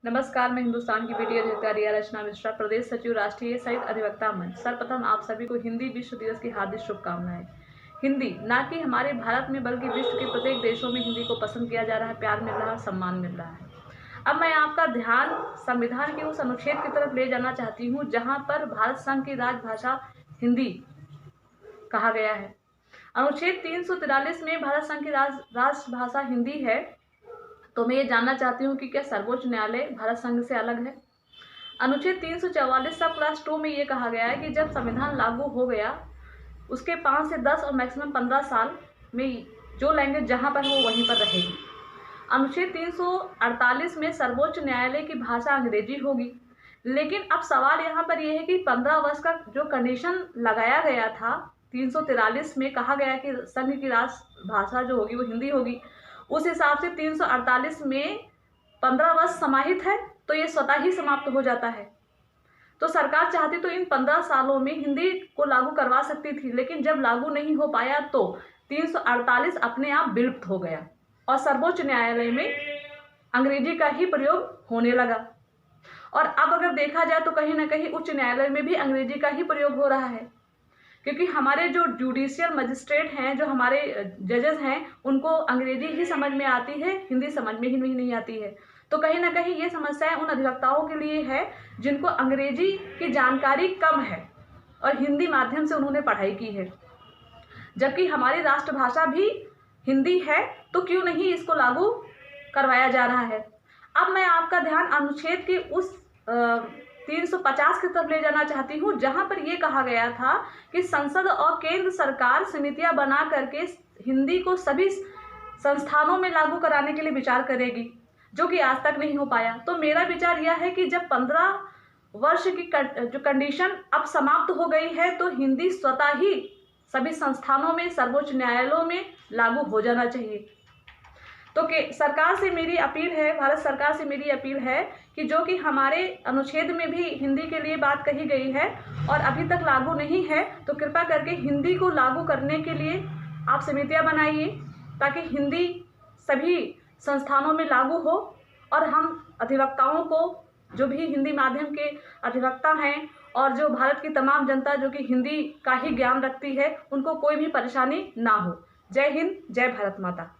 नमस्कार, मैं हिंदुस्तान की बेटी अधिवक्ता रिया रचना मिश्रा, प्रदेश सचिव राष्ट्रीय सहित अधिवक्ता मंच। सर्वप्रथम आप सभी को हिंदी विश्व दिवस की हार्दिक शुभकामनाएं। हिंदी न कि हमारे भारत में बल्कि विश्व के प्रत्येक देशों में हिंदी को पसंद किया जा रहा है, प्यार मिल रहा है, सम्मान मिल रहा है। अब मैं आपका ध्यान संविधान के उस अनुच्छेद की तरफ ले जाना चाहती हूँ जहाँ पर भारत संघ की राजभाषा हिंदी कहा गया है। अनुच्छेद 343 में भारत संघ की राजभाषा हिंदी है। तो मैं ये जानना चाहती हूँ कि क्या सर्वोच्च न्यायालय भारत संघ से अलग है। अनुच्छेद 344 सब क्लास 2 में ये कहा गया है कि जब संविधान लागू हो गया उसके 5 से 10 और मैक्सिमम 15 साल में जो लैंग्वेज जहाँ पर हो वहीं पर रहेगी। अनुच्छेद 348 में सर्वोच्च न्यायालय की भाषा अंग्रेजी होगी। लेकिन अब सवाल यहाँ पर यह है कि 15 वर्ष का जो कंडीशन लगाया गया था, 343 में कहा गया कि संघ की राजभाषा जो होगी वो हिंदी होगी, उस हिसाब से 348 में 15 वर्ष समाहित है तो ये स्वतः ही समाप्त हो जाता है। तो सरकार चाहती तो इन 15 सालों में हिंदी को लागू करवा सकती थी, लेकिन जब लागू नहीं हो पाया तो 348 अपने आप विलुप्त हो गया और सर्वोच्च न्यायालय में अंग्रेजी का ही प्रयोग होने लगा। और अब अगर देखा जाए तो कहीं ना कहीं उच्च न्यायालय में भी अंग्रेजी का ही प्रयोग हो रहा है, क्योंकि हमारे जो जुडिशियल मजिस्ट्रेट हैं, जो हमारे जजेस हैं, उनको अंग्रेजी ही समझ में आती है, हिंदी समझ में ही नहीं आती है। तो कहीं ना कहीं ये समस्या उन अधिवक्ताओं के लिए है जिनको अंग्रेजी की जानकारी कम है और हिंदी माध्यम से उन्होंने पढ़ाई की है, जबकि हमारी राष्ट्रभाषा भी हिंदी है। तो क्यों नहीं इसको लागू करवाया जा रहा है। अब मैं आपका ध्यान अनुच्छेद के उस 350 की तरफ ले जाना चाहती हूँ जहाँ पर यह कहा गया था कि संसद और केंद्र सरकार समितियां बना करके हिंदी को सभी संस्थानों में लागू कराने के लिए विचार करेगी, जो कि आज तक नहीं हो पाया। तो मेरा विचार यह है कि जब 15 वर्ष की जो कंडीशन अब समाप्त हो गई है तो हिंदी स्वतः ही सभी संस्थानों में, सर्वोच्च न्यायालयों में लागू हो जाना चाहिए। तो सरकार से मेरी अपील है, भारत सरकार से मेरी अपील है कि जो कि हमारे अनुच्छेद में भी हिंदी के लिए बात कही गई है और अभी तक लागू नहीं है, तो कृपा करके हिंदी को लागू करने के लिए आप समितियां बनाइए ताकि हिंदी सभी संस्थानों में लागू हो और हम अधिवक्ताओं को, जो भी हिंदी माध्यम के अधिवक्ता हैं और जो भारत की तमाम जनता जो कि हिंदी का ही ज्ञान रखती है, उनको कोई भी परेशानी ना हो। जय हिंद, जय भारत माता।